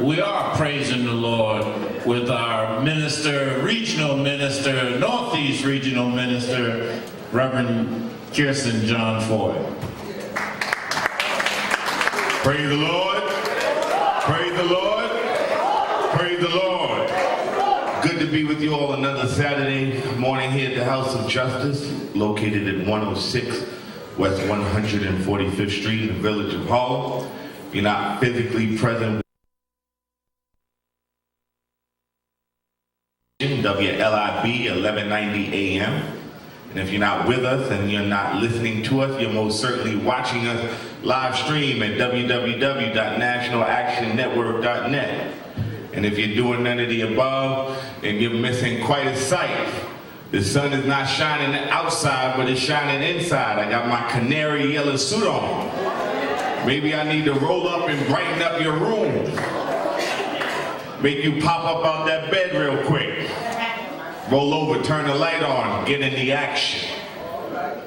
we are praising the Lord with our minister, regional minister, Northeast regional minister, Reverend Kirsten John Ford. Praise the Lord. Praise the Lord. Praise the Lord. Good to be with you all another Saturday morning here at the House of Justice, located at 106 West 145th Street in the village of Harlem. If you're not physically present, WLIB 1190 AM. And if you're not with us and you're not listening to us, you're most certainly watching us live stream at www.nationalactionnetwork.net. And if you're doing none of the above and you're missing quite a sight, the sun is not shining outside, but it's shining inside. I got my canary yellow suit on. Maybe I need to roll up and brighten up your room. Make you pop up out that bed real quick. Roll over, turn the light on, get in the action.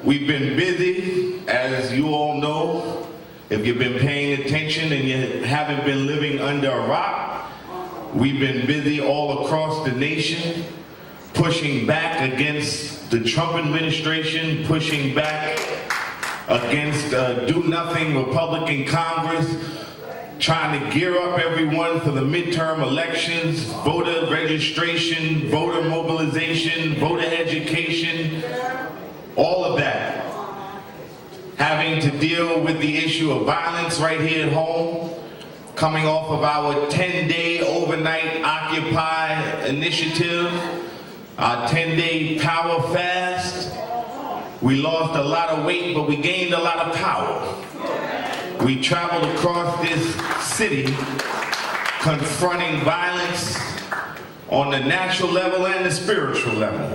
We've been busy, as you all know. If you've been paying attention and you haven't been living under a rock, we've been busy all across the nation, pushing back against the Trump administration, pushing back against do-nothing Republican Congress, trying to gear up everyone for the midterm elections, voter registration, voter mobilization, voter education, all of that. Having to deal with the issue of violence right here at home, coming off of our 10-day overnight Occupy initiative, our 10-day power fast. We lost a lot of weight, but we gained a lot of power. We traveled across this city confronting violence on the natural level and the spiritual level.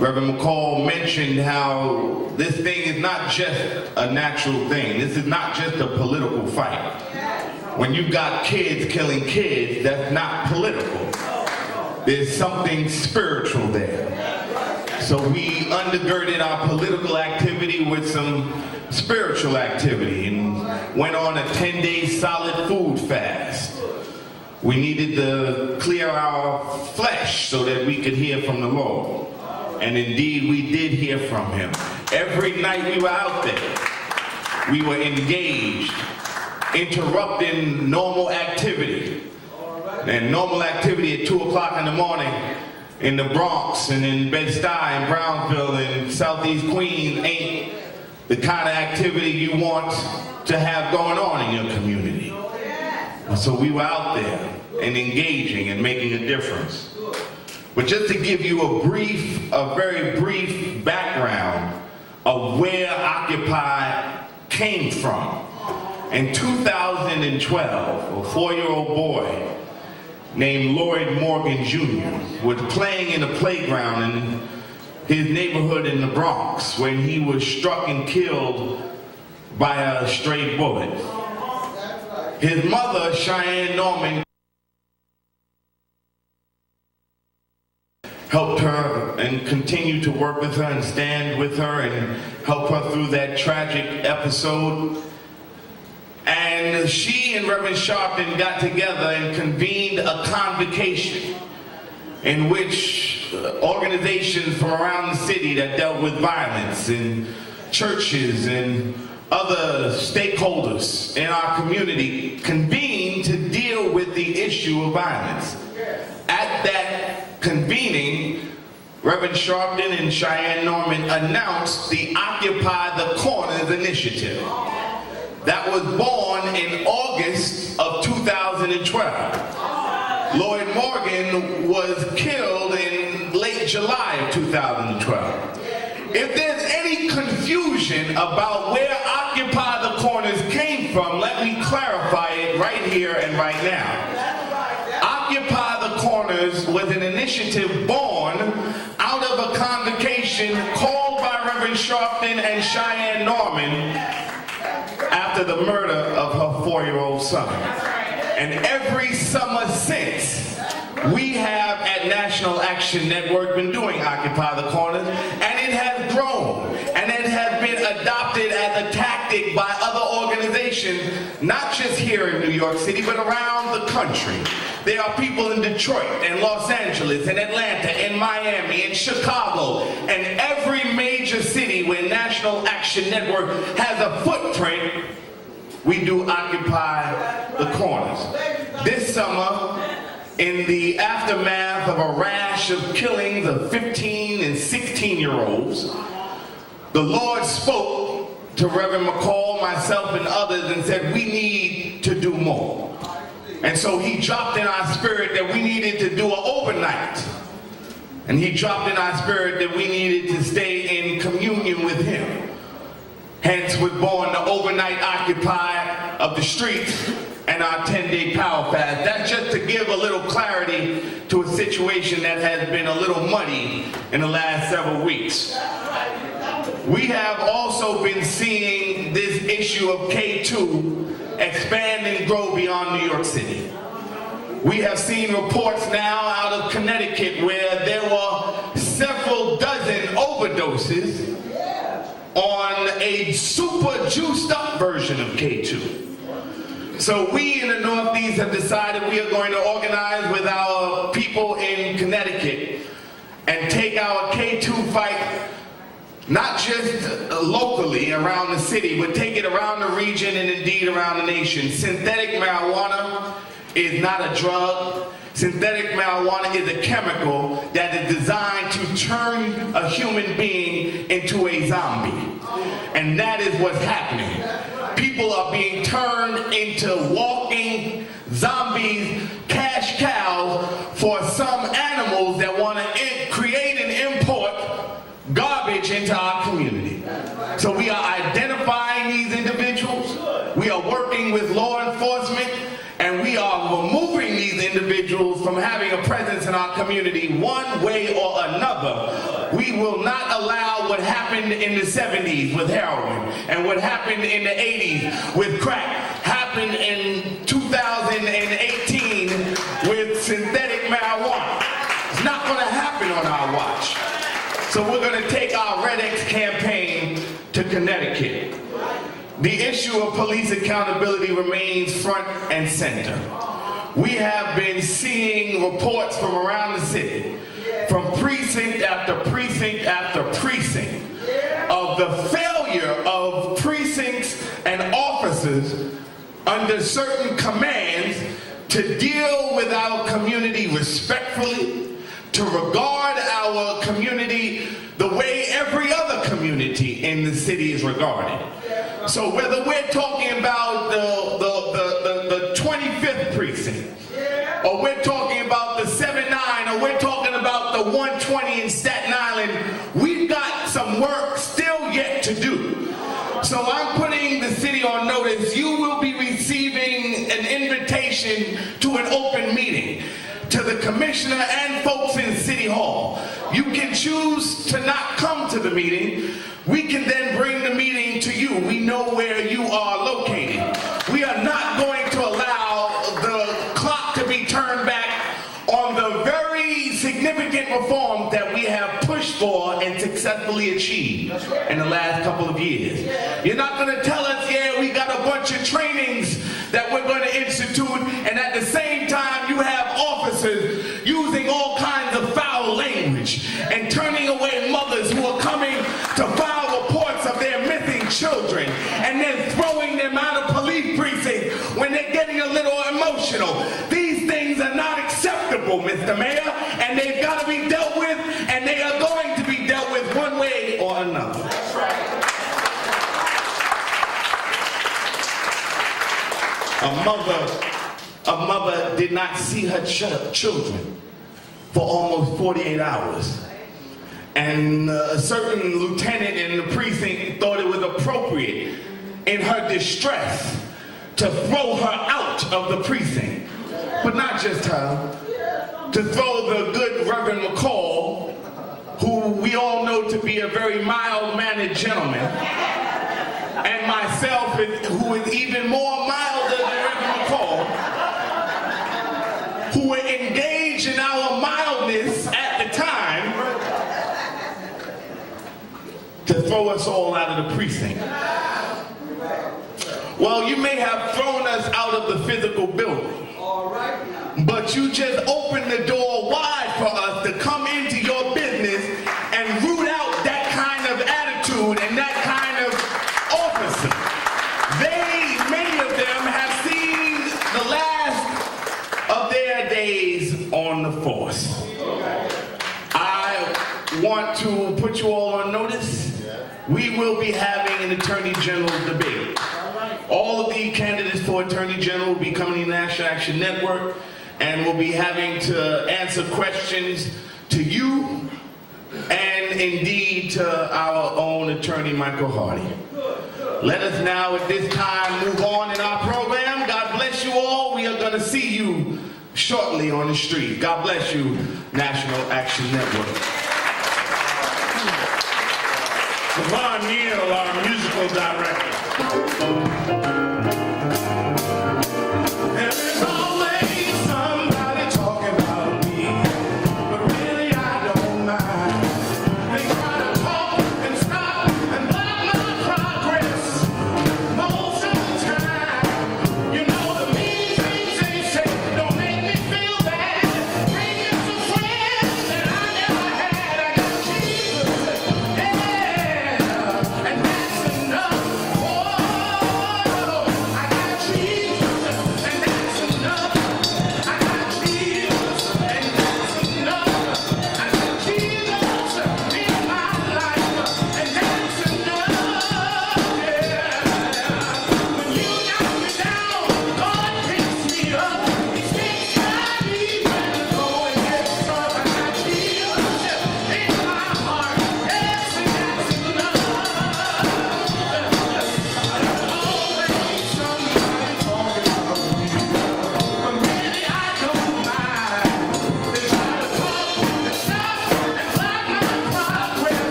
Reverend McCall mentioned how this thing is not just a natural thing. This is not just a political fight. When you've got kids killing kids, that's not political. There's something spiritual there. So we undergirded our political activity with some spiritual activity and went on a 10-day solid food fast. We needed to clear our flesh so that we could hear from the Lord. And indeed, we did hear from him. Every night we were out there, we were engaged, interrupting normal activity. And normal activity at 2 o'clock in the morning in the Bronx and in Bed-Stuy and Brownsville and Southeast Queens ain't the kind of activity you want to have going on in your community. And so we were out there and engaging and making a difference. But just to give you a very brief background of where Occupy came from. In 2012, a 4-year-old boy named Lloyd Morgan Jr. was playing in a playground in his neighborhood in the Bronx when he was struck and killed by a stray bullet. His mother, Cheyenne Norman, helped her and continued to work with her and stand with her and help her through that tragic episode. And she and Reverend Sharpton got together and convened a convocation in which organizations from around the city that dealt with violence and churches and other stakeholders in our community convened to deal with the issue of violence. At that convening, Reverend Sharpton and Cheyenne Norman announced the Occupy the Corners initiative. That was born in August of 2012. Lloyd Morgan was killed in late July of 2012. If there's any confusion about where Occupy the Corners came from, let me clarify it right here and right now. Occupy the Corners was an initiative born out of a convocation called by Reverend Sharpton and Cheyenne Norman after the murder of her 4-year-old son. And every summer since, we have at National Action Network been doing Occupy the Corners, and it has grown, and it has been adopted as a tactic by other organizations organizations, not just here in New York City, but around the country. There are people in Detroit and Los Angeles and Atlanta and Miami and Chicago and every major city where National Action Network has a footprint. We do occupy the corners. This summer, in the aftermath of a rash of killings of 15 and 16-year-olds, the Lord spoke to Reverend McCall, myself, and others and said, we need to do more. And so he dropped in our spirit that we needed to do an overnight. And he dropped in our spirit that we needed to stay in communion with him. Hence was born the overnight occupy of the streets and our 10-day power fast. That's just to give a little clarity to a situation that has been a little muddy in the last several weeks. We have also been seeing this issue of K2 expand and grow beyond New York City. We have seen reports now out of Connecticut where there were several dozen overdoses on a super juiced up version of K2. So we in the Northeast have decided we are going to organize with our people in Connecticut and take our K2 fight not just locally around the city, but take it around the region and indeed around the nation. Synthetic marijuana is not a drug. Synthetic marijuana is a chemical that is designed to turn a human being into a zombie. And that is what's happening. People are being turned into walking zombies, cash cows for some animals that want to create and import garbage into our community. So we are identifying these individuals, we are working with law enforcement, and we are removing these individuals from having a presence in our community one way or another. We will not allow what happened in the 70s with heroin and what happened in the 80s with crack happen in 2018 with synthetic marijuana. It's not going to happen on our watch. So we're going to take our Red X campaign to Connecticut. The issue of police accountability remains front and center. We have been seeing reports from around the city, from precinct after precinct after precinct, of the failure of precincts and officers under certain commands to deal with our community respectfully, to regard our community the way every other community in the city is regarded. So whether we're talking about the 25th precinct, or we're talking about the 7-9, or we're talking about the 120 in Staten Island, we've got some work still yet to do. So I'm putting the city on notice. You will be receiving an invitation to an open meeting to the commissioner and folks in City Hall. You can choose to not come to the meeting. We can then bring the meeting to you. We know where you are located. We are not going to allow the clock to be turned back on the very significant reforms that we have pushed for and successfully achieved in the last couple of years. You're not going to tell us, yeah, we got a bunch of trainings that we're going to institute, and at the same time you have officers using all kinds of foul language and turning away mothers who are coming to file reports of their missing children and then throwing them out of police precincts when they're getting a little emotional. These things are not acceptable, Mr. Mayor, and they've got to be dealt with, and they are going to be dealt with one way or another. That's right. A mother did not see her children for almost 48 hours. And a certain lieutenant in the precinct thought it was appropriate in her distress to throw her out of the precinct. But not just her, to throw the good Reverend McCall, who we all know to be a very mild-mannered gentleman, and myself, who is even more milder than Reverend McCall, who were engaged in our mildness at the time, to throw us all out of the precinct. Well, Well, you may have thrown us out of the physical building. All right now. But you just opened the door wide for us to come into your business and root out that kind of attitude and that kind of officer. Many of them have seen the last of their days on the force. I want to put you all on notice. We will be having an Attorney General debate. All of the candidates for Attorney General will be coming to the National Action Network, and we'll be having to answer questions to you and indeed to our own attorney, Michael Hardy. Let us now at this time move on in our program. God bless you all. We are going to see you shortly on the street. God bless you, National Action Network. Devon Neal, our musical director.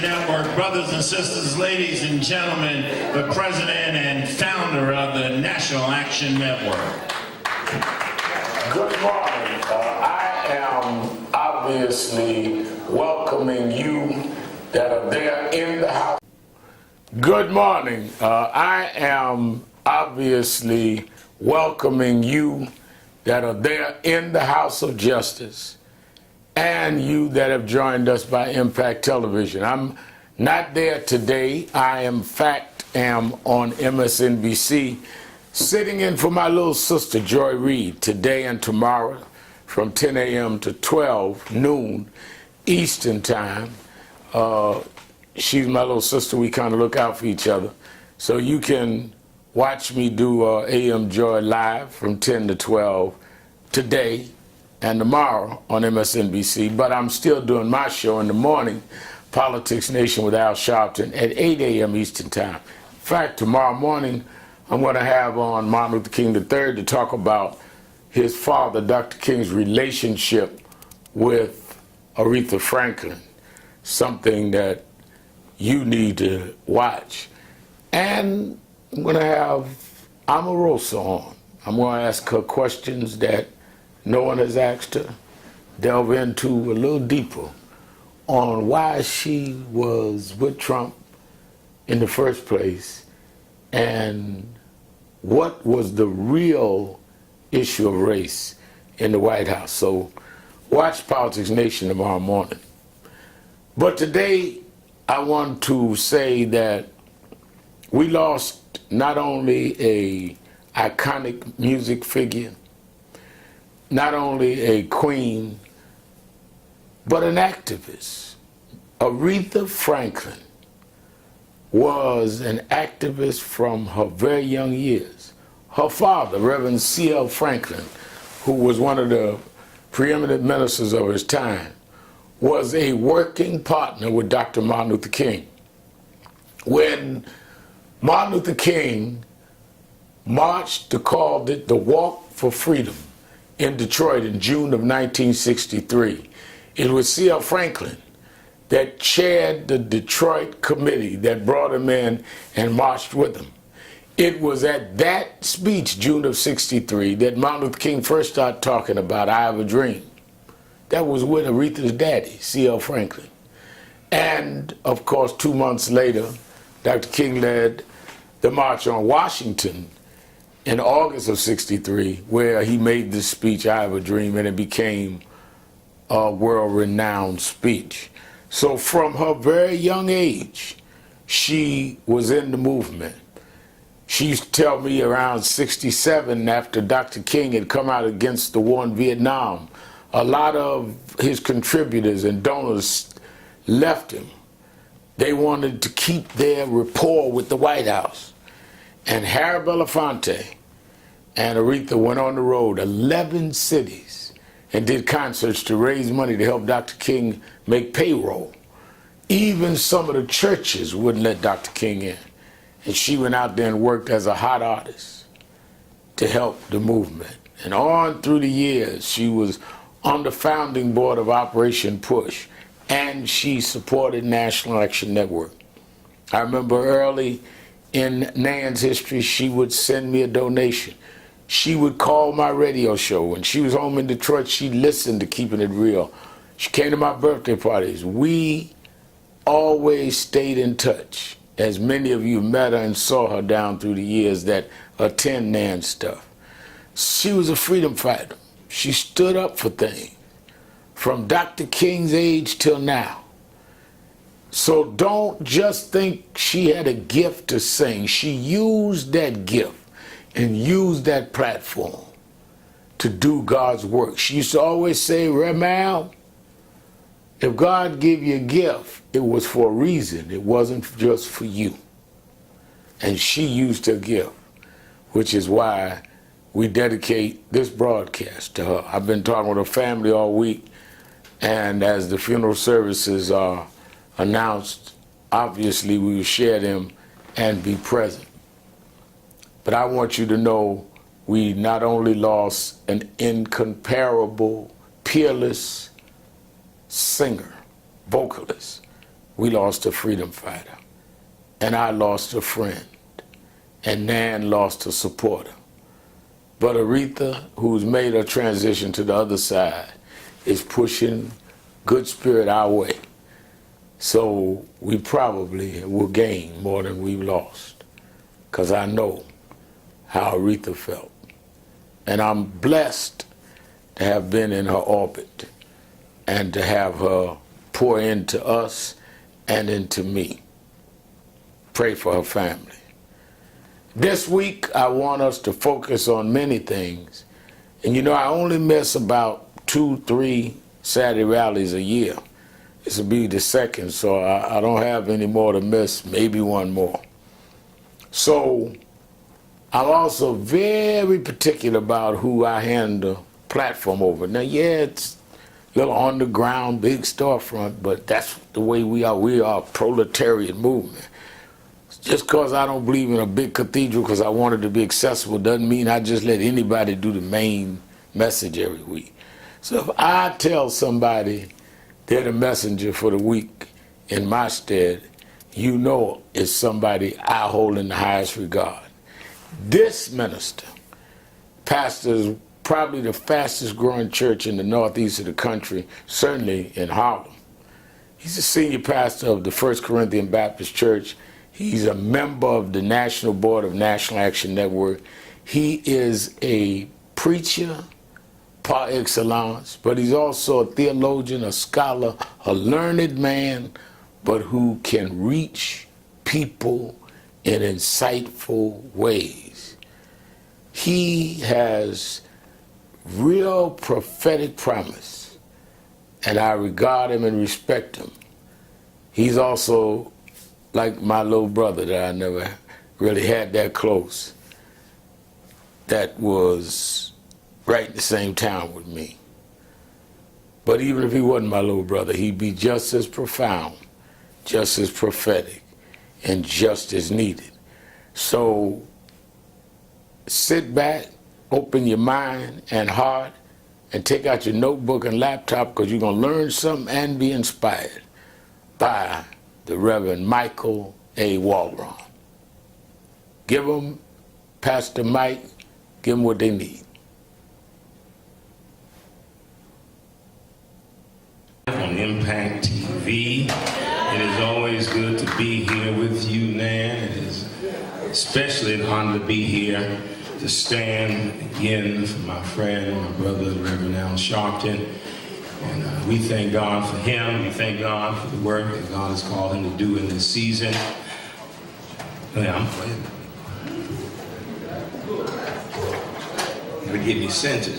Network, brothers and sisters, ladies and gentlemen, the president and founder of the National Action Network. Good morning. I am obviously welcoming you that are there in the house. Good morning. I am obviously welcoming you that are there in the House of Justice, and you that have joined us by Impact Television. I'm not there today. I, in fact, am on MSNBC, sitting in for my little sister, Joy Reid, today and tomorrow from 10 a.m. to 12 noon Eastern Time. She's my little sister. We kind of look out for each other. So you can watch me do AM Joy live from 10 to 12 today and tomorrow on MSNBC, but I'm still doing my show in the morning, Politics Nation with Al Sharpton at 8 a.m. Eastern Time. In fact, tomorrow morning, I'm going to have on Martin Luther King III to talk about his father, Dr. King's relationship with Aretha Franklin, something that you need to watch. And I'm going to have Omarosa on. I'm going to ask her questions that no one has asked her, delve into a little deeper on why she was with Trump in the first place and what was the real issue of race in the White House. So watch Politics Nation tomorrow morning. But today I want to say that we lost not only a iconic music figure, not only a queen, but an activist. Aretha Franklin was an activist from her very young years. Her father, Reverend C.L. Franklin, who was one of the preeminent ministers of his time, was a working partner with Dr. Martin Luther King. When Martin Luther King marched, called it the Walk for Freedom in Detroit in June of 1963, it was C.L. Franklin that chaired the Detroit committee that brought him in and marched with him. It was at that speech, June of '63, that Martin Luther King first started talking about I Have a Dream. That was with Aretha's daddy, C.L. Franklin. And of course, 2 months later, Dr. King led the March on Washington in August of '63, where he made this speech, I Have a Dream, and it became a world-renowned speech. So from her very young age, she was in the movement. She used to tell me around '67, after Dr. King had come out against the war in Vietnam, a lot of his contributors and donors left him. They wanted to keep their rapport with the White House. And Harry Belafonte and Aretha went on the road, 11 cities, and did concerts to raise money to help Dr. King make payroll. Even some of the churches wouldn't let Dr. King in. And she went out there and worked as a hot artist to help the movement. And on through the years, she was on the founding board of Operation Push, and she supported National Action Network. I remember early in Nan's history, she would send me a donation. She would call my radio show. When she was home in Detroit, she listened to Keeping It Real. She came to my birthday parties. We always stayed in touch, as many of you met her and saw her down through the years that attend Nan's stuff. She was a freedom fighter. She stood up for things from Dr. King's age till now. So don't just think she had a gift to sing. She used that gift and used that platform to do God's work. She used to always say, Ramal, if God gave you a gift, it was for a reason. It wasn't just for you. And she used her gift, which is why we dedicate this broadcast to her. I've been talking with her family all week, and as the funeral services are announced, obviously we will share them and be present. But I want you to know we not only lost an incomparable, peerless singer, vocalist, we lost a freedom fighter. And I lost a friend. And Nan lost a supporter. But Aretha, who's made a transition to the other side, is pushing good spirit our way. So we probably will gain more than we've lost, because I know how Aretha felt. And I'm blessed to have been in her orbit and to have her pour into us and into me. Pray for her family. This week, I want us to focus on many things. And you know, I only miss about 2-3 Saturday rallies a year. This will be the second, so I don't have any more to miss, maybe one more. So I'm also very particular about who I hand the platform over. Now, yeah, it's a little underground, big storefront, but that's the way we are. We are a proletariat movement. Just because I don't believe in a big cathedral because I want it to be accessible doesn't mean I just let anybody do the main message every week. So if I tell somebody they're the messenger for the week in my stead, you know it's somebody I hold in the highest regard. This minister pastors probably the fastest growing church in the northeast of the country, certainly in Harlem. He's a senior pastor of the First Corinthian Baptist Church. He's a member of the National Board of National Action Network. He is a preacher par excellence, but he's also a theologian, a scholar, a learned man, but who can reach people in insightful ways. He has real prophetic promise, and I regard him and respect him. He's also like my little brother that I never really had that close, that was right in the same town with me. But even if he wasn't my little brother, he'd be just as profound, just as prophetic, and just as needed. So sit back, open your mind and heart, and take out your notebook and laptop, because you're going to learn something and be inspired by the Reverend Michael A. Walron. Give them, Pastor Mike, give them what they need. On Impact TV. It is always good to be here with you, Nan. It is especially an honor to be here to stand again for my friend, my brother, Reverend Al Sharpton. And we thank God for him. We thank God for the work that God has called him to do in this season. Yeah, I'm playing. Gotta get me centered.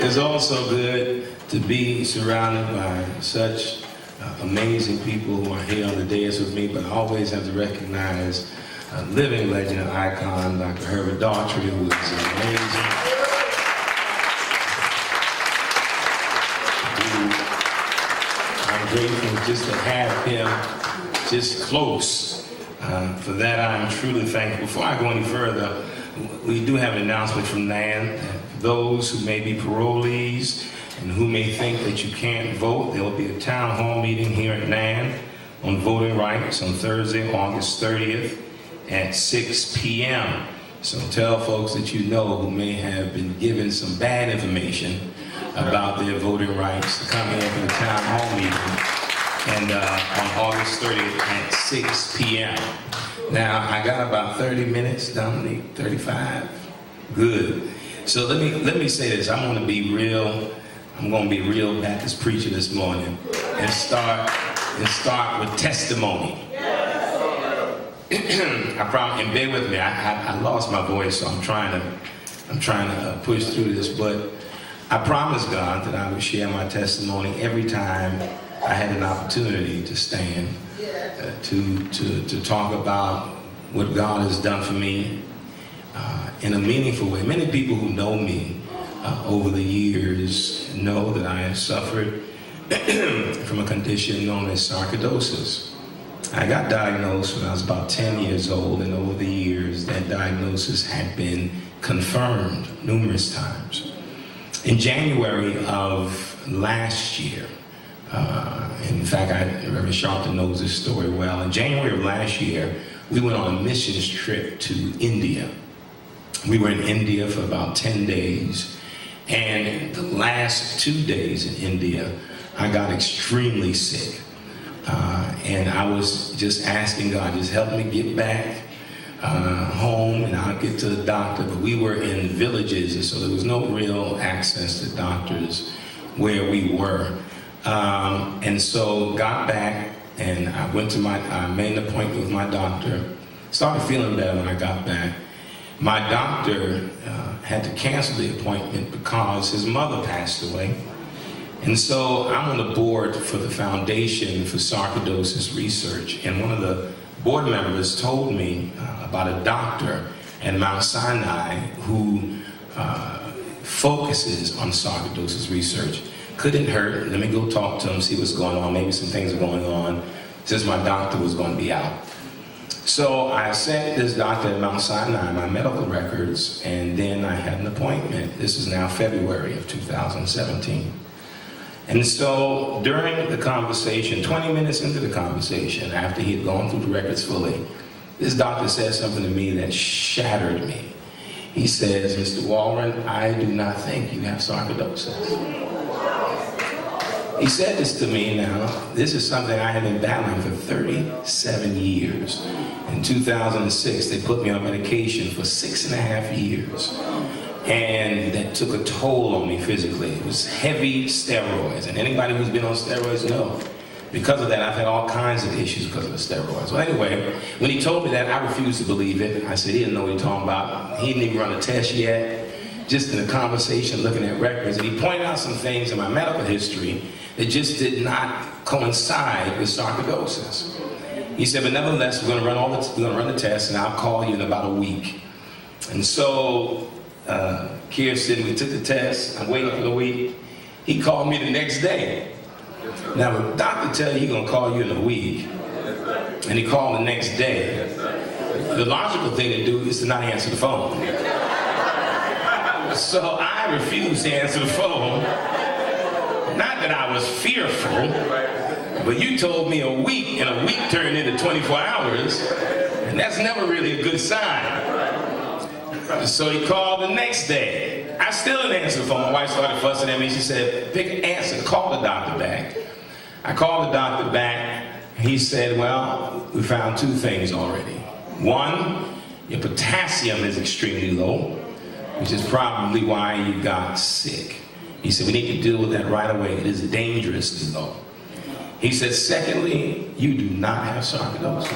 It's also good to be surrounded by such amazing people who are here on the dais with me, but I always have to recognize a living legend, an icon, Dr. Herbert Daughtry, who is amazing. I'm grateful just to have him just close. For that, I'm truly thankful. Before I go any further, we do have an announcement from Nan. Those who may be parolees and who may think that you can't vote, there will be a town hall meeting here at Nan on voting rights on Thursday, August 30th at 6 p.m. So tell folks that you know who may have been given some bad information about their voting rights to come here for the town hall meeting and on August 30th at 6 p.m. Now, I got about 30 minutes, Dominique, 35. Good. So let me say this. I'm going to be real Baptist preacher this morning and start with testimony. I promise, and bear with me. I lost my voice, so I'm trying to push through this. But I promised God that I would share my testimony every time I had an opportunity to stand, to talk about what God has done for me in a meaningful way. Many people who know me over the years know that I have suffered from a condition known as sarcoidosis. I got diagnosed when I was about 10 years old, and over the years that diagnosis had been confirmed numerous times. In January of last year, in fact, Reverend Sharpton knows this story well. In January of last year, we went on a missions trip to India. We were in India for about 10 days, and the last 2 days in India, I got extremely sick. And I was just asking God, just help me get back home and I'll get to the doctor. But we were in villages, and so there was no real access to doctors where we were. And so got back, and I went to I made an appointment with my doctor. Started feeling better when I got back. My doctor had to cancel the appointment because his mother passed away. And so I'm on the board for the Foundation for Sarcoidosis Research, and one of the board members told me about a doctor at Mount Sinai who focuses on sarcoidosis research. Couldn't hurt. Let me go talk to him, see what's going on. Maybe some things are going on, since my doctor was going to be out. So I sent this doctor at Mount Sinai my medical records, and then I had an appointment. This is now February of 2017. And so during the conversation, 20 minutes into the conversation, after he had gone through the records fully, this doctor said something to me that shattered me. He says, Mr. Walron, I do not think you have sarcoidosis. He said this to me now. This is something I had been battling for 37 years. In 2006, they put me on medication for 6.5 years. And that took a toll on me physically. It was heavy steroids. And anybody who's been on steroids knows Because of that, I've had all kinds of issues because of the steroids. Well, anyway, when he told me that, I refused to believe it. I said he didn't know what he was talking about. He didn't even run a test yet. Just in a conversation, looking at records, and he pointed out some things in my medical history that just did not coincide with sarcoidosis. He said, but nevertheless, we're going to run the test, and I'll call you in about a week. And so, Kirsten, we took the test. I'm waiting for the week. He called me the next day. Now, the doctor tell you he's going to call you in a week, and he called the next day, the logical thing to do is to not answer the phone. So I refused to answer the phone. Not that I was fearful, but you told me a week, and a week turned into 24 hours, and that's never really a good sign. So he called the next day. I still didn't answer the phone. My wife started fussing at me. She said, pick an answer, call the doctor back. I called the doctor back. He said, well, we found two things already. One, your potassium is extremely low, which is probably why you got sick. He said, we need to deal with that right away. It is dangerously low. He said, secondly, you do not have sarcoidosis.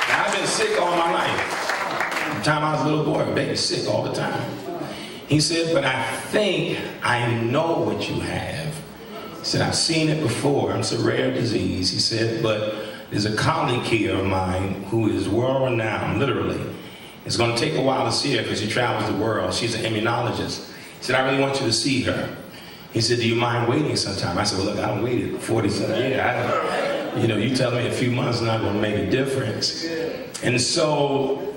Now, I've been sick all my life. From the time I was a little boy, baby, sick all the time. He said, but I think I know what you have. He said, I've seen it before. It's a rare disease. He said, but there's a colleague here of mine who is world-renowned, literally. It's going to take a while to see her because she travels the world. She's an immunologist. He said, I really want you to see her. He said, do you mind waiting sometime? I said, well, look, I don't waited 40-something years. You tell me a few months is not going to make a difference. And so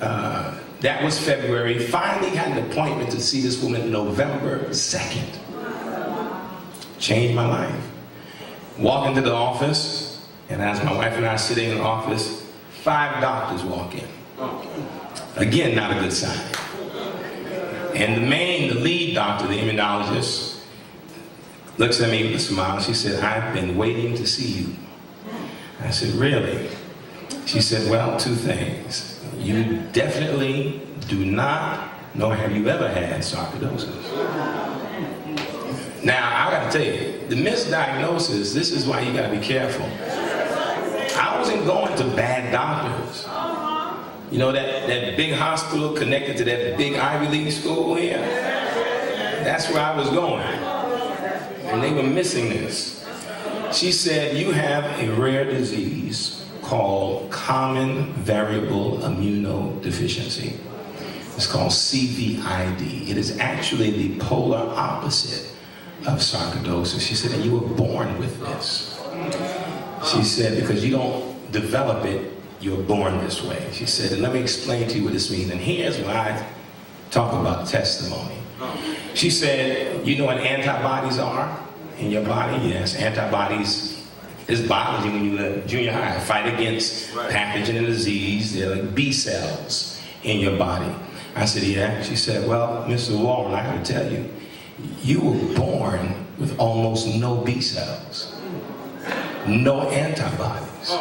that was February. Finally got an appointment to see this woman November 2nd. Changed my life. Walk into the office, and as my wife and I are sitting in the office, 5 doctors walk in. Again, not a good sign. And the lead doctor, the immunologist, looks at me with a smile. She said, I've been waiting to see you. I said, really? She said, well, 2 things. You definitely do not, nor have you ever had sarcoidosis. Now, I gotta tell you, the misdiagnosis, this is why you gotta be careful. I wasn't going to bad doctors. You know that big hospital connected to that big Ivy League school here? That's where I was going. And they were missing this. She said, you have a rare disease called common variable immunodeficiency. It's called CVID. It is actually the polar opposite of sarcoidosis. She said, and you were born with this. She said, because you don't develop it, you're born this way. She said, and let me explain to you what this means. And here's when I talk about testimony. She said, you know what antibodies are in your body? Yes, antibodies is biology when you were in junior high. Fight against pathogen and disease. They're like B cells in your body. I said, yeah. She said, well, Mr. Warren, I gotta tell you, you were born with almost no B cells, no antibodies.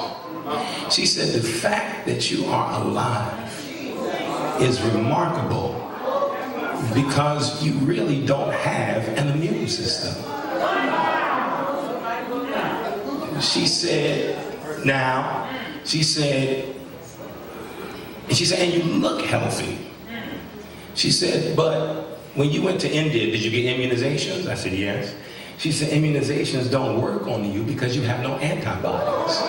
She said, the fact that you are alive is remarkable because you really don't have an immune system. She said, and you look healthy. She said, but when you went to India, did you get immunizations? I said, yes. She said, immunizations don't work on you because you have no antibodies.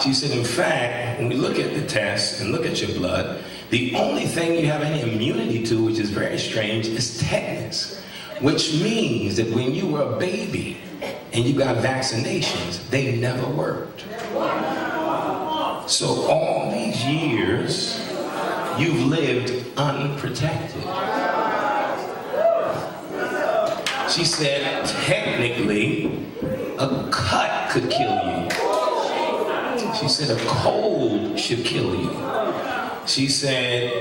She said, in fact, when we look at the tests and look at your blood, the only thing you have any immunity to, which is very strange, is tetanus, which means that when you were a baby and you got vaccinations, they never worked. So all these years, you've lived unprotected. She said, technically, a cut could kill you. She said, a cold should kill you. She said,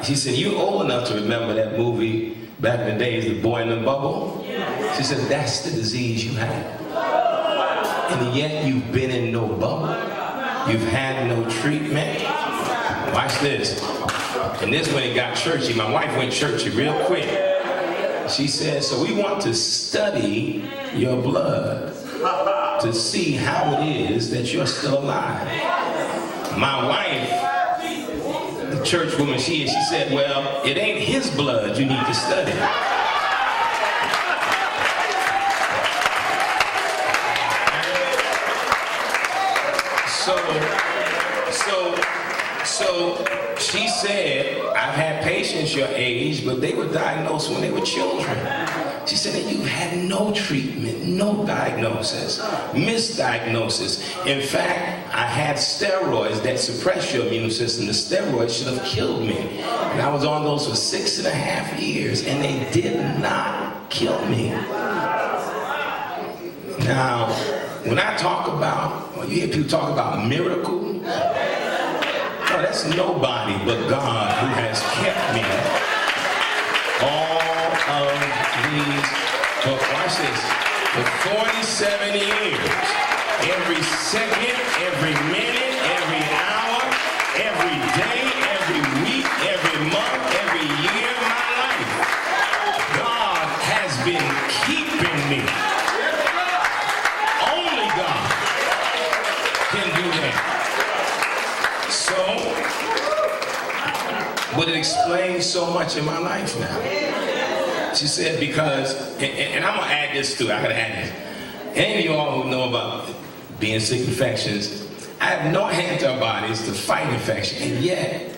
you're old enough to remember that movie back in the days, The Boy in the Bubble? She said, that's the disease you have. And yet you've been in no bubble. You've had no treatment. Watch this. And this when it got churchy. My wife went churchy real quick. She said, so we want to study your blood to see how it is that you're still alive. My wife, the church woman she said, well, it ain't his blood you need to study. So she said, I've had patients your age, but they were diagnosed when they were children. She said that you've had no treatment, no diagnosis, misdiagnosis. In fact, I had steroids that suppress your immune system. The steroids should have killed me. And I was on those for 6.5 years, and they did not kill me. Now, when I talk about, you hear people talk about miracles, no, that's nobody but God who has kept me all of these, but watch this, for 47 years. Every second, every minute, every hour, every day, every week, every month, every year of my life, God has been keeping me. Only God can do that. So, but it explains so much in my life now. She said because, and I'm gonna add this too, I gotta add this. Any of you all who know about being sick infections, I have no antibodies to fight infection, and yet,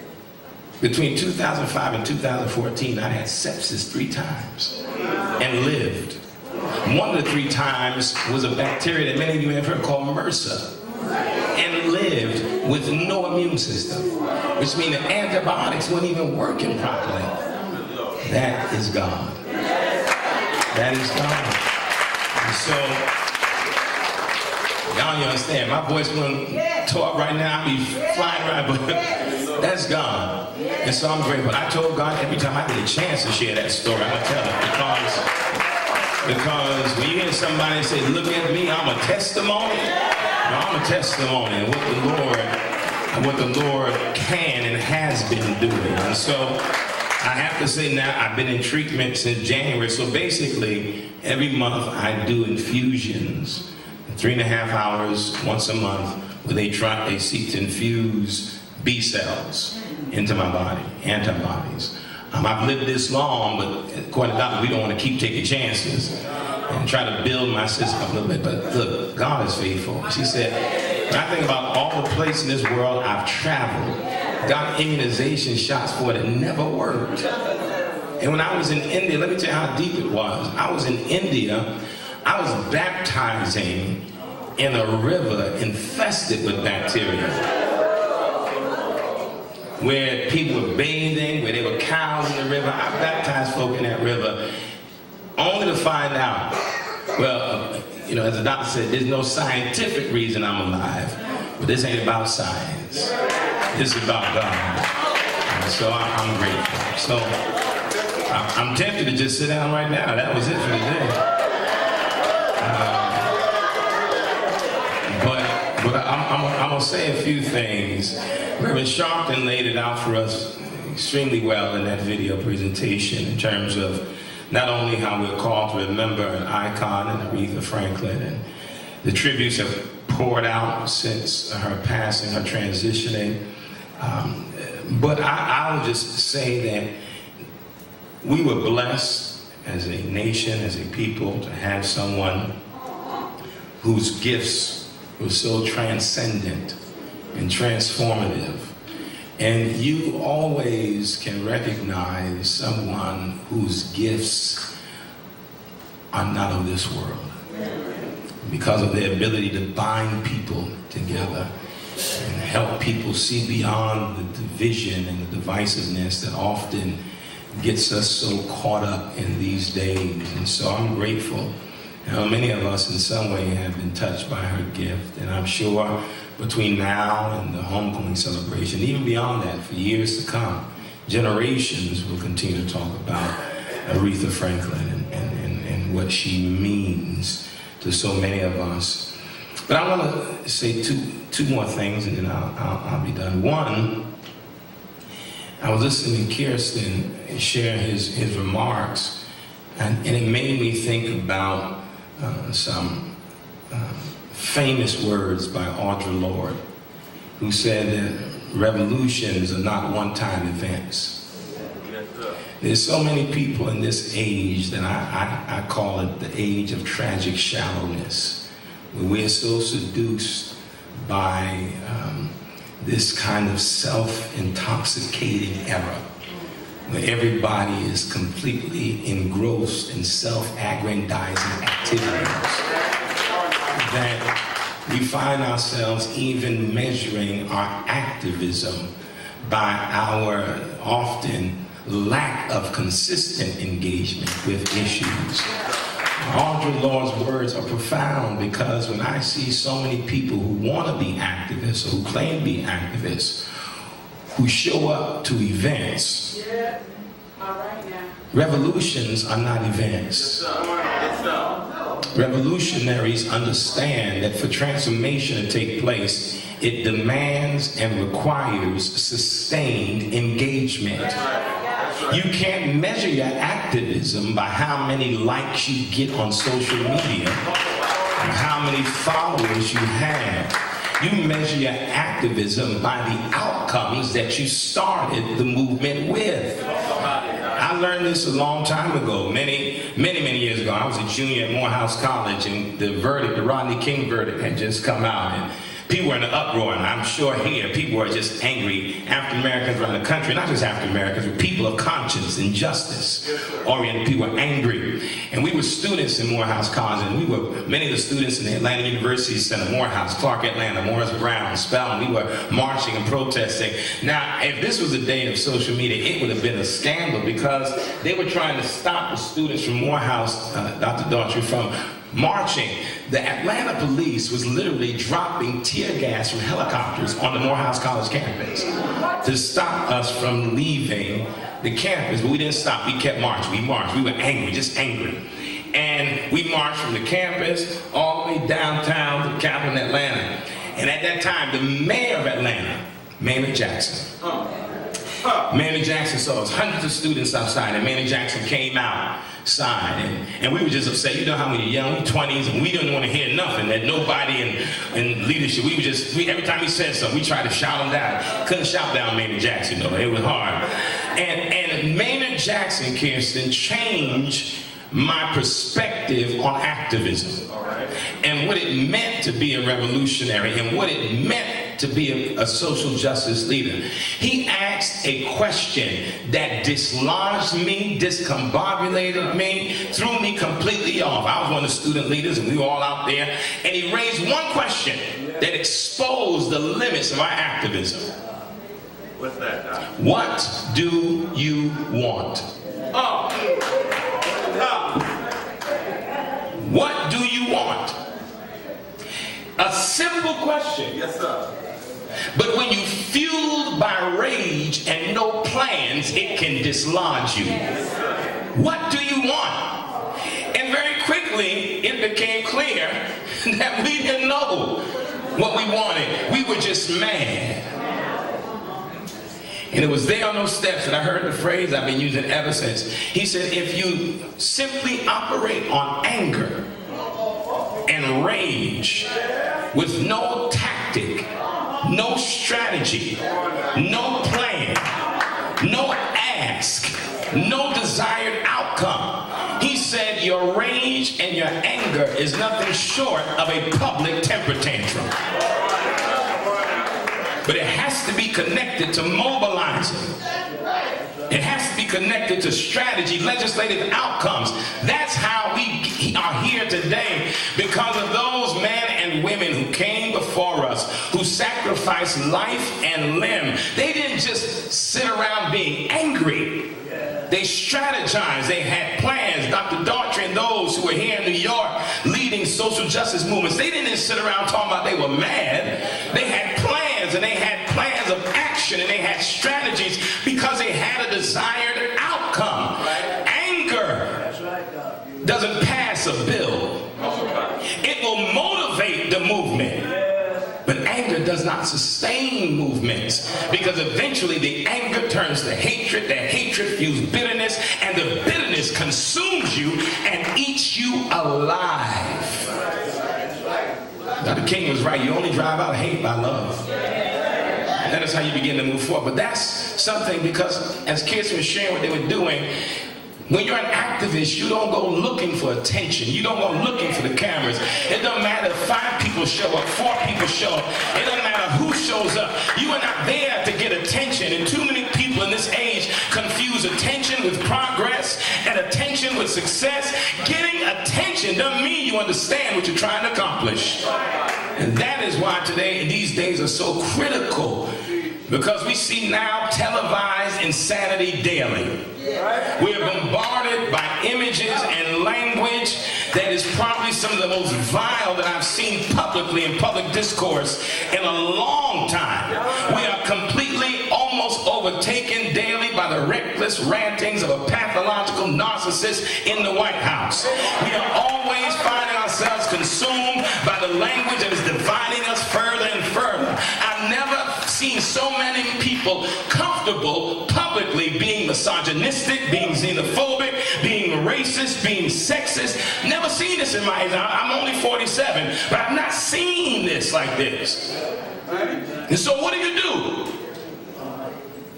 between 2005 and 2014, I had sepsis 3 times and lived. One of the 3 times was a bacteria that many of you have heard called MRSA, and lived with no immune system, which means the antibiotics weren't even working properly. That is God. That is God. And so, y'all you understand, my voice gonna talk right now, I'll be flying around, but that's God. And so I'm grateful. I told God every time I get a chance to share that story, I'm gonna tell it, because when you hear somebody say, look at me, I'm a testimony, I'm a testimony of what the Lord can and has been doing. And so I have to say now, I've been in treatment since January. So basically, every month I do infusions, 3.5 hours once a month, where they seek to infuse B cells into my body, antibodies. I've lived this long, but according to doctor, we don't want to keep taking chances and try to build my system up a little bit. But look, God is faithful. She said, when I think about all the places in this world I've traveled, got immunization shots for it, it never worked. And when I was in India, let me tell you how deep it was. I was in India, I was baptizing in a river infested with bacteria, where people were bathing, where there were cows in the river. I baptized folk in that river, only to find out, well, as the doctor said, there's no scientific reason I'm alive, but this ain't about science. This is about God. And so I'm grateful. So I'm tempted to just sit down right now. That was it for today. But I'm going to say a few things. Reverend Sharpton laid it out for us extremely well in that video presentation in terms of not only how we're called to remember an icon in Aretha Franklin, and the tributes have poured out since her passing, her transitioning. But I'll just say that we were blessed as a nation, as a people, to have someone whose gifts were so transcendent and transformative. And you always can recognize someone whose gifts are not of this world because of their ability to bind people together and help people see beyond the division and the divisiveness that often gets us so caught up in these days. And so I'm grateful. Many of us in some way have been touched by her gift, and I'm sure between now and the homecoming celebration, even beyond that, for years to come, generations will continue to talk about Aretha Franklin and what she means to so many of us. But I want to say two more things, and then I'll be done. One, I was listening to Kirsten share his remarks, And it made me think about some famous words by Audre Lorde, who said that revolutions are not one-time events. There's so many people in this age that I call it the age of tragic shallowness, where we're so seduced by this kind of self-intoxicating era, where everybody is completely engrossed in self-aggrandizing activities, that we find ourselves even measuring our activism by our often lack of consistent engagement with issues. Audre Lorde's words are profound, because when I see so many people who want to be activists, or who claim to be activists, who show up to events, revolutions are not events. Revolutionaries understand that for transformation to take place, it demands and requires sustained engagement. You can't measure your activism by how many likes you get on social media and how many followers you have. You measure your activism by the outcomes that you started the movement with. I learned this a long time ago, many years ago. I was a junior at Morehouse College, and the Rodney King verdict had just come out, and people were in an uproar, and I'm sure here people were just angry. African Americans around the country, not just African Americans, but people of conscience and justice oriented people were angry. And we were students in Morehouse College, and many of the students in the Atlanta University Center, Morehouse, Clark Atlanta, Morris Brown, Spelman, we were marching and protesting. Now, if this was a day of social media, it would have been a scandal, because they were trying to stop the students from Morehouse, Dr. Daughtry, from marching. The Atlanta police was literally dropping tear gas from helicopters on the Morehouse College campus to stop us from leaving the campus. But we didn't stop. We kept marching. We marched. We were angry, just angry. And we marched from the campus all the way downtown to the Capitol in Atlanta. And at that time, the mayor of Atlanta, Maynard Jackson, Maynard Jackson saw us, hundreds of students outside, and Maynard Jackson came outside, and we were just upset. You know how we were young, 20s, and we didn't want to hear nothing, that nobody in leadership, every time he said something, we tried to shout him down. Couldn't shout down Maynard Jackson, though. It was hard. And Maynard Jackson, Kirsten, changed my perspective on activism and what it meant to be a revolutionary and what it meant to be a social justice leader. He asked a question that dislodged me, discombobulated me, threw me completely off. I was one of the student leaders, and we were all out there, and he raised one question that exposed the limits of our activism. What's that, Doc? What do you want? What do you want? A simple question. Yes, sir. But when you're fueled by rage and no plans, it can dislodge you. What do you want? And very quickly, it became clear that we didn't know what we wanted. We were just mad. And it was there on those steps that I heard the phrase I've been using ever since. He said, if you simply operate on anger and rage with no tactic, no strategy, no plan, no ask, no desired outcome, he said your rage and your anger is nothing short of a public temper tantrum. But it has to be connected to mobilizing. It has to be connected to strategy, legislative outcomes. That's how we are here today, because of those men and women who came before us, who sacrificed life and limb. They didn't just sit around being angry. They strategized, they had plans. Dr. Daughtry and those who were here in New York leading social justice movements, they didn't just sit around talking about they were mad. They had plans, and they had plans of action, and they had strategies because they had a desired outcome. Anger doesn't pass a bill. It will motivate the movement. But anger does not sustain movements, because eventually the anger turns to hatred, the hatred fuels bitterness, and the bitterness this, consumes you and eats you alive. Now the king was right. You only drive out hate by love. That is how you begin to move forward. But that's something, because as kids were sharing what they were doing, when you're an activist, you don't go looking for attention. You don't go looking for the cameras. It doesn't matter if 5 people show up, 4 people show up. It doesn't matter who shows up. You are not there to get attention. And too many people in this age confuse attention with progress and attention with success. Getting attention doesn't mean you understand what you're trying to accomplish. And that is why today, these days are so critical. Because we see now televised insanity daily. We are bombarded by images and language that is probably some of the most vile that I've seen publicly in public discourse in a long time. We are completely almost overtaken daily by the reckless rantings of a pathological narcissist in the White House. We are always finding ourselves consumed by the language that is dividing us further and further. I've never seen so many people comfortable publicly being misogynistic, being xenophobic, being racist, being sexist. Never seen this in my age. I'm only 47, but I've not seen this like this. And so what do?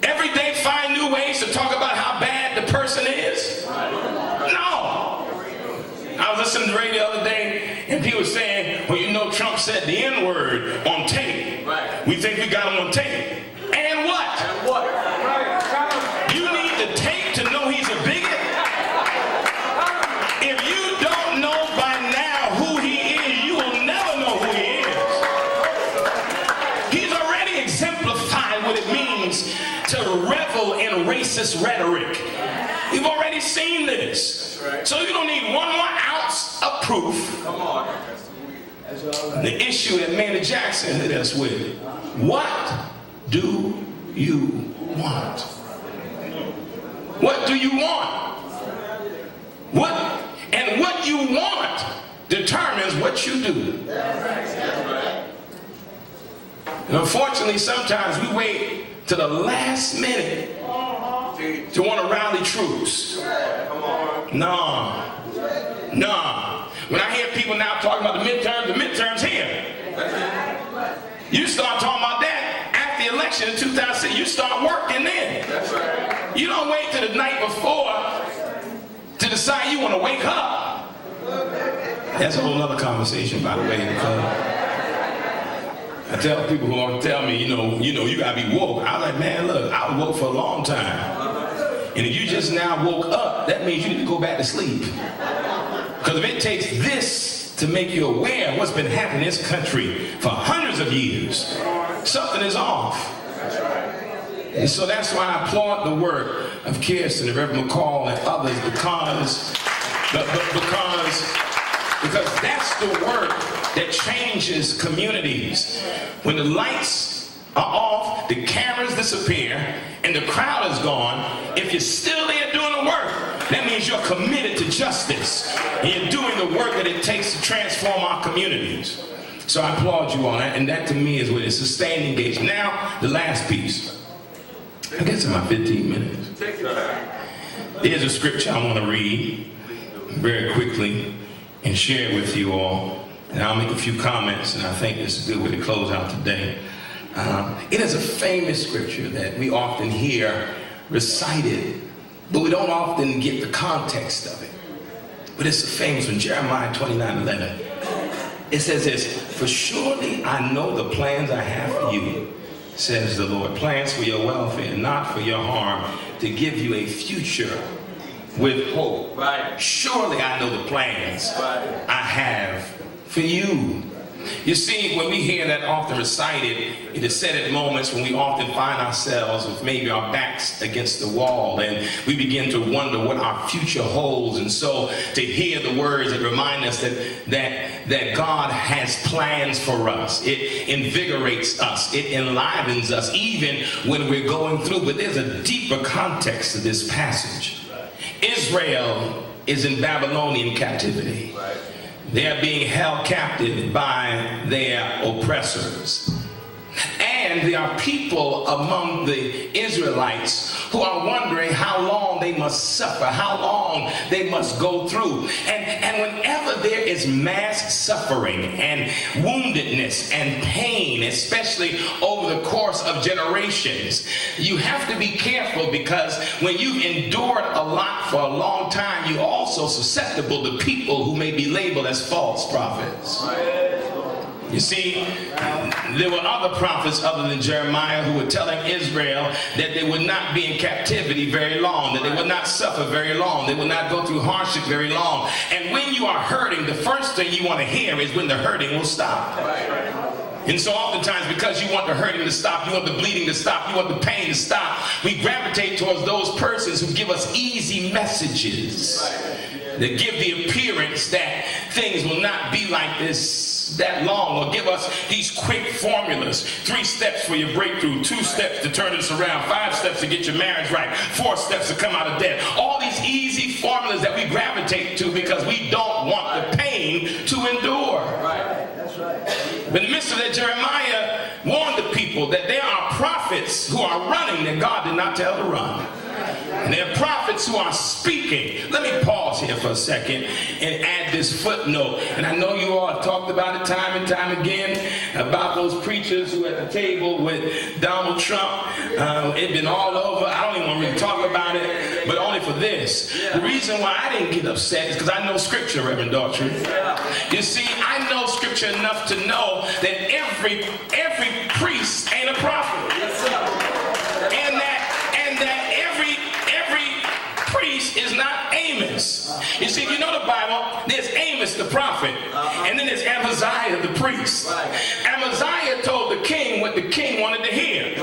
Every day find new ways to talk about how bad the person is? No. I was listening to the radio the other day, and people were saying, well, you know, Trump said the N-word on tape. Right. We think we got him on tape. And what? And what? You need the tape to know he's a bigot? If you don't know by now who he is, you will never know who he is. He's already exemplified what it means to revel in racist rhetoric. You've already seen this. Right. So you don't need one more ounce of proof. Come on. The issue that Manny Jackson hit us with. What do you want? What do you want? What you want determines what you do. And unfortunately, sometimes we wait to the last minute to want to rally troops. No. When I hear people now talking about the midterms here. You start talking about that after the election in 2006. You start working then. You don't wait till the night before to decide you want to wake up. That's a whole other conversation, by the way, because I tell people who want to tell me, you gotta be woke. I was like, man, look, I was woke for a long time. And if you just now woke up, that means you need to go back to sleep. Because if it takes this to make you aware of what's been happening in this country for hundreds of years, something is off. And so that's why I applaud the work of Kirsten and Reverend McCall and others, because that's the work that changes communities. When the lights are off, the cameras disappear, and the crowd is gone, if you're still there doing the work, that means you're committed to justice. And you're doing the work that it takes to transform our communities. So I applaud you on that, and that to me is what is sustained engagement. Now, the last piece. I guess in my 15 minutes. There's a scripture I want to read very quickly and share it with you all. And I'll make a few comments, and I think this is a good way to close out today. It is a famous scripture that we often hear recited, but we don't often get the context of it. But it's a famous one, Jeremiah 29:11. It says this, "For surely I know the plans I have for you, says the Lord, plans for your welfare, not for your harm, to give you a future with hope." Right. Surely I know the plans I have for you. You see, when we hear that often recited, it is said at moments when we often find ourselves with maybe our backs against the wall and we begin to wonder what our future holds. And so to hear the words that remind us that God has plans for us, it invigorates us, it enlivens us even when we're going through. But there's a deeper context to this passage. Israel is in Babylonian captivity. They are being held captive by their oppressors. And there are people among the Israelites who are wondering how long they must suffer, how long they must go through. And whenever there is mass suffering and woundedness and pain, especially over the course of generations, you have to be careful, because when you've endured a lot for a long time, you're also susceptible to people who may be labeled as false prophets. You see, there were other prophets other than Jeremiah who were telling Israel that they would not be in captivity very long, that they would not suffer very long, they would not go through hardship very long. And when you are hurting, the first thing you want to hear is when the hurting will stop. And so oftentimes, because you want the hurting to stop, you want the bleeding to stop, you want the pain to stop, we gravitate towards those persons who give us easy messages that give the appearance that things will not be like this that long, or give us these quick formulas: 3 steps for your breakthrough, 2 steps to turn this around, 5 steps to get your marriage right, 4 steps to come out of debt. All these easy formulas that we gravitate to because we don't want the pain to endure. But in the midst of that, Jeremiah warned the people that there are prophets who are running that God did not tell to run. And there are prophets who are speaking. Let me pause here for a second and add this footnote. And I know you all have talked about it time and time again, about those preachers who at the table with Donald Trump. It's been all over. I don't even want to really talk about it, but only for this. The reason why I didn't get upset is because I know Scripture, Reverend Daughtry. You see, I know Scripture enough to know that every priest ain't a prophet. And that every priest is not Amos. You see, if you know the Bible, there's Amos the prophet, and then there's Amaziah the priest. Amaziah told the king what the king wanted to hear.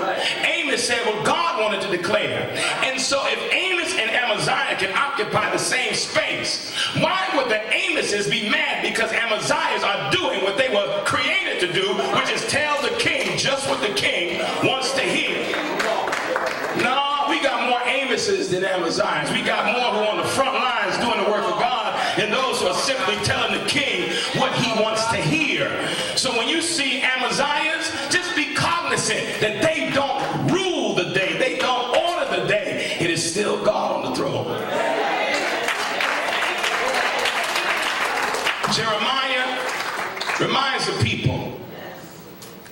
Amos said what God wanted to declare. And so if Amos and Amaziah can occupy the same space, why would the Amoses be mad because Amaziahs are doing what they were created to do, which is tell the king just what the king wants to hear? No, we got more Amoses than Amaziahs. We got more who are on the front lines doing the work of God, and those who are simply telling the king what he wants to hear. So when you see Amaziahs, just be cognizant that they don't rule the day, they don't order the day. It is still God on the throne. Jeremiah reminds the people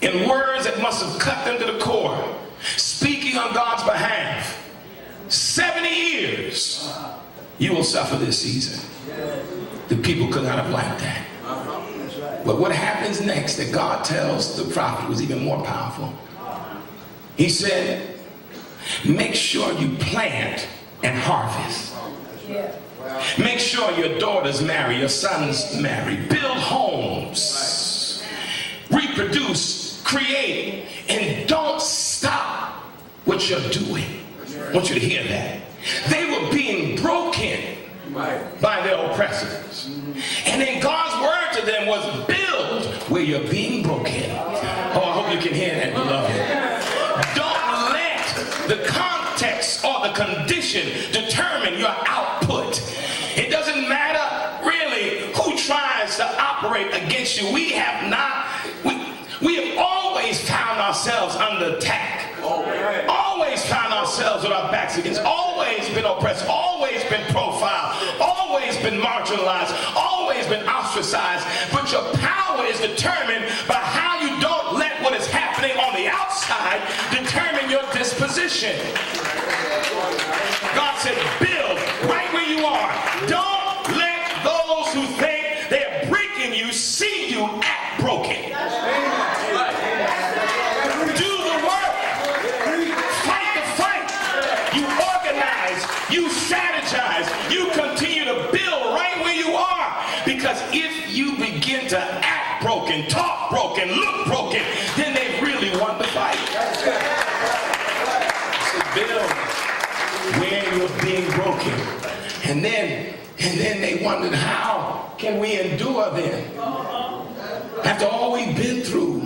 in words that must have cut them to the core, speaking on God's behalf. 70 years you will suffer this season. The people could not have liked that. But what happens next that God tells the prophet was even more powerful. He said, make sure you plant and harvest. Make sure your daughters marry, your sons marry, build homes, reproduce, create, and don't stop what you're doing. I want you to hear that. They were being broken by their oppressors. And then God's word to them was build where you're being broken. Oh, I hope you can hear that, beloved. Don't let the context or the condition determine your output. It doesn't matter really who tries to operate against you. We have always found ourselves under attack. Always found ourselves with our backs against, always been oppressed, always been profiled, always been marginalized, always been ostracized. But your power is determined by how you don't let what is happening on the outside determine your disposition. God said, build right where you are. Don't let those who think they're breaking you see you act broken. You strategize, you continue to build right where you are. Because if you begin to act broken, talk broken, look broken, then they really want to fight. So build where you're being broken. And then they wondered, how can we endure then? After all we've been through,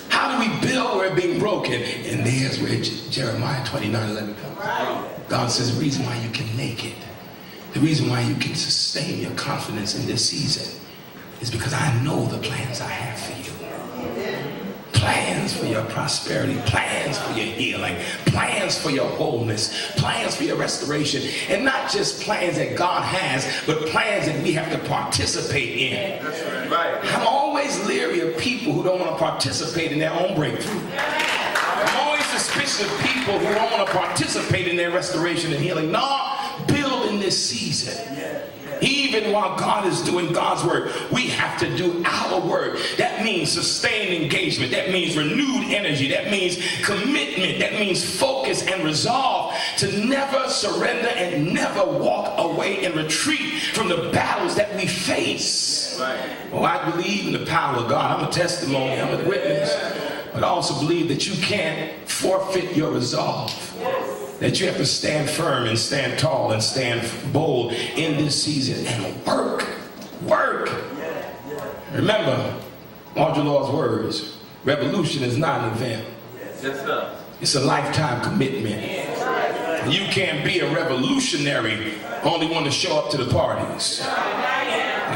how do we build where we're being broken? And there's where Jeremiah 29:11 comes. God says the reason why you can make it, the reason why you can sustain your confidence in this season is because I know the plans I have for you. plans for your prosperity, plans for your healing, plans for your wholeness, plans for your restoration, and not just plans that God has, but plans that we have to participate in. That's right. I'm always leery of people who don't want to participate in their own breakthrough. I'm always suspicious of people who don't want to participate in their restoration and healing. No, build in this season. Even while God is doing God's work, we have to do our work. That means sustained engagement. That means renewed energy. That means commitment. That means focus and resolve to never surrender and never walk away and retreat from the battles that we face. Well, I believe in the power of God. I'm a testimony. I'm a witness. But I also believe that you can't forfeit your resolve. That you have to stand firm and stand tall and stand bold in this season and work. Remember, Audre Lorde's words, revolution is not an event. Yes, sir. It's a lifetime commitment. You can't be a revolutionary, only want to show up to the parties.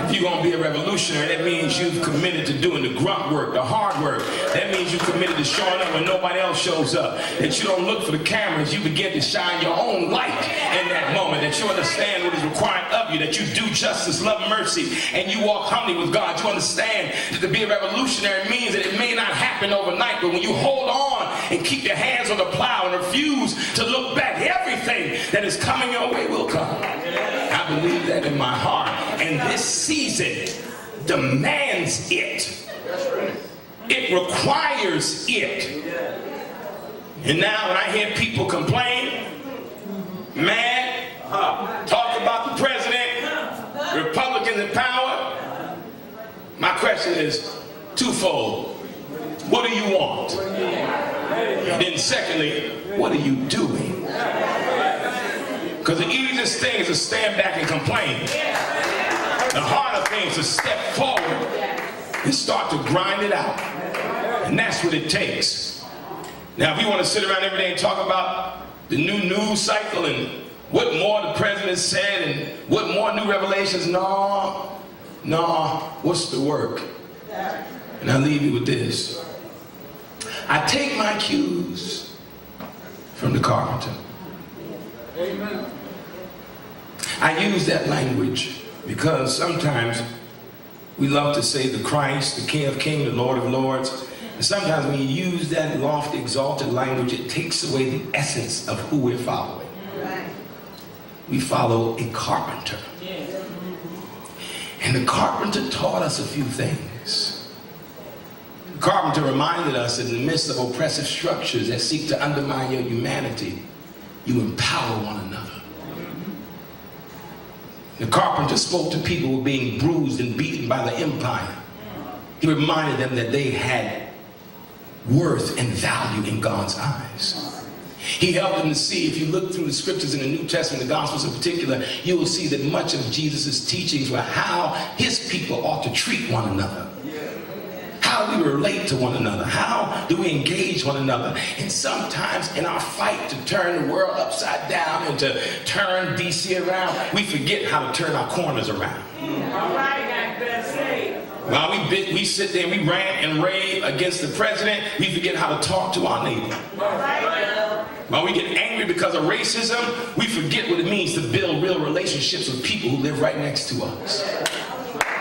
If you're going to be a revolutionary, that means you've committed to doing the grunt work, the hard work. That means you've committed to showing up when nobody else shows up. That you don't look for the cameras, you begin to shine your own light in that moment. That you understand what is required of you. That you do justice, love, mercy, and you walk humbly with God. You understand that to be a revolutionary means that it may not happen overnight, but when you hold on and keep your hands on the plow and refuse to look back, everything that is coming your way will come. I believe that in my heart. And this season demands it. It requires it. And now when I hear people complain, mad, talk about the president, Republicans in power, my question is twofold. What do you want? And then secondly, what are you doing? Because the easiest thing is to stand back and complain. The harder thing is to step forward and start to grind it out. And that's what it takes. Now, if we want to sit around every day and talk about the new news cycle and what more the president said and what more new revelations, no, what's the work? And I'll leave you with this. I take my cues from the carpenter. Amen. I use that language because sometimes we love to say the Christ, the King of Kings, the Lord of Lords. And sometimes when you use that lofty, exalted language, it takes away the essence of who we're following. We follow a carpenter. And the carpenter taught us a few things. The carpenter reminded us that in the midst of oppressive structures that seek to undermine your humanity, you empower one another. The carpenter spoke to people who were being bruised and beaten by the empire. He reminded them that they had worth and value in God's eyes. He helped them to see, if you look through the scriptures in the New Testament, the Gospels in particular, you will see that much of Jesus' teachings were how his people ought to treat one another. How we relate to one another. How do we engage one another? And sometimes in our fight to turn the world upside down and to turn DC around, we forget how to turn our corners around. While we sit there and we rant and rave against the president, we forget how to talk to our neighbor. While we get angry because of racism, we forget what it means to build real relationships with people who live right next to us.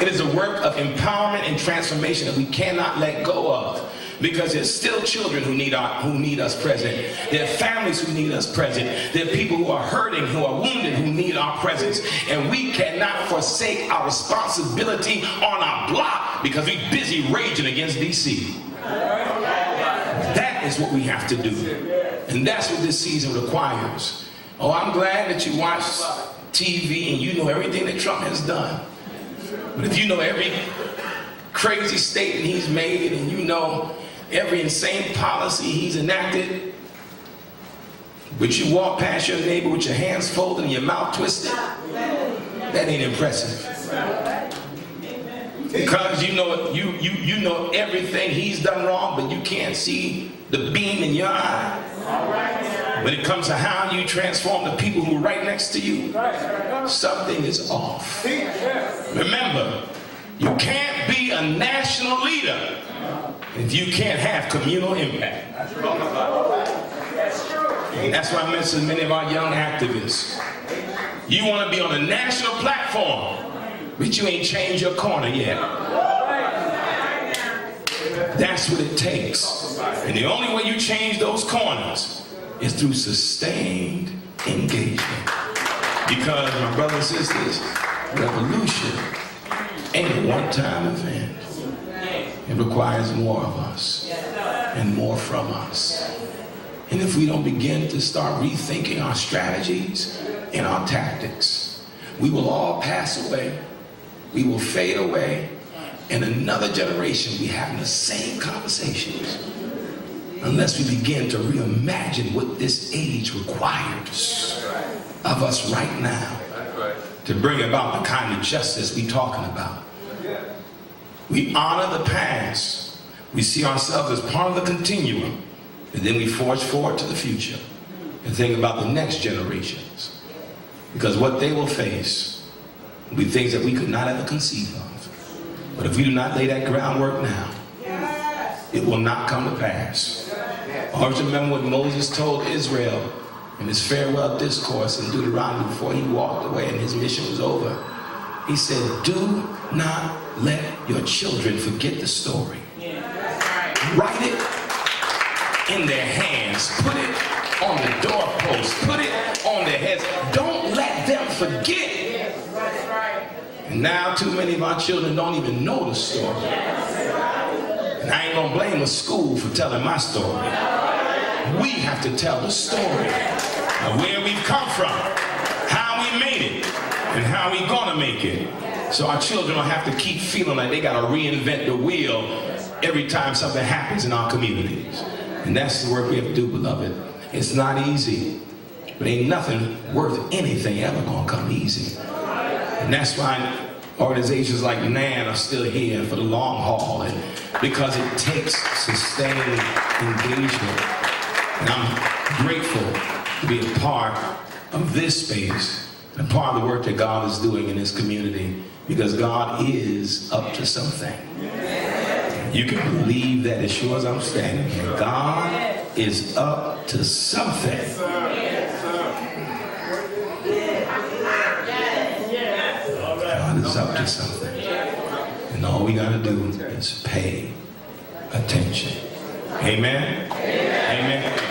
It is a work of empowerment and transformation that we cannot let go of, because there's still children who need us present. There are families who need us present. There are people who are hurting, who are wounded, who need our presence. And we cannot forsake our responsibility on our block because we're busy raging against DC. That is what we have to do. And that's what this season requires. Oh, I'm glad that you watch TV and you know everything that Trump has done. But if you know every crazy statement he's made and you know every insane policy he's enacted, but you walk past your neighbor with your hands folded and your mouth twisted, that ain't impressive. Because you know everything he's done wrong, but you can't see the beam in your eye. When it comes to how you transform the people who are right next to you, something is off. Remember, You can't be a national leader if you can't have communal impact. And that's why I mentioned many of our young activists. You want to be on a national platform, but you ain't changed your corner yet. That's what it takes. And the only way you change those corners is through sustained engagement. Because, my brothers and sisters, revolution ain't a one-time event. It requires more of us and more from us. And if we don't begin to start rethinking our strategies and our tactics, we will all pass away. We will fade away. And another generation will be having the same conversations unless we begin to reimagine what this age requires of us right now to bring about the kind of justice we're talking about. We honor the past. We see ourselves as part of the continuum, and then we forge forward to the future and think about the next generations, because what they will face will be things that we could not ever conceive of. But if we do not lay that groundwork now, it will not come to pass. I always remember what Moses told Israel in his farewell discourse in Deuteronomy before he walked away and his mission was over. He said, do not let your children forget the story. Write it in their hands. Put it on the doorpost. Put it on their heads. Don't let them forget. And now too many of our children don't even know the story. And I ain't gonna blame a school for telling my story. We have to tell the story of where we've come from, how we made it, and how we gonna make it. So our children don't have to keep feeling like they gotta reinvent the wheel every time something happens in our communities. And that's the work we have to do, beloved. It's not easy, but ain't nothing worth anything ever gonna come easy. And that's why organizations like NAN are still here for the long haul, and because it takes sustained engagement. And I'm grateful to be a part of this space, and part of the work that God is doing in this community, because God is up to something. You can believe that as sure as I'm standing here. God is up to something. God is up to something. And all we gotta do is pay attention. Amen? Amen.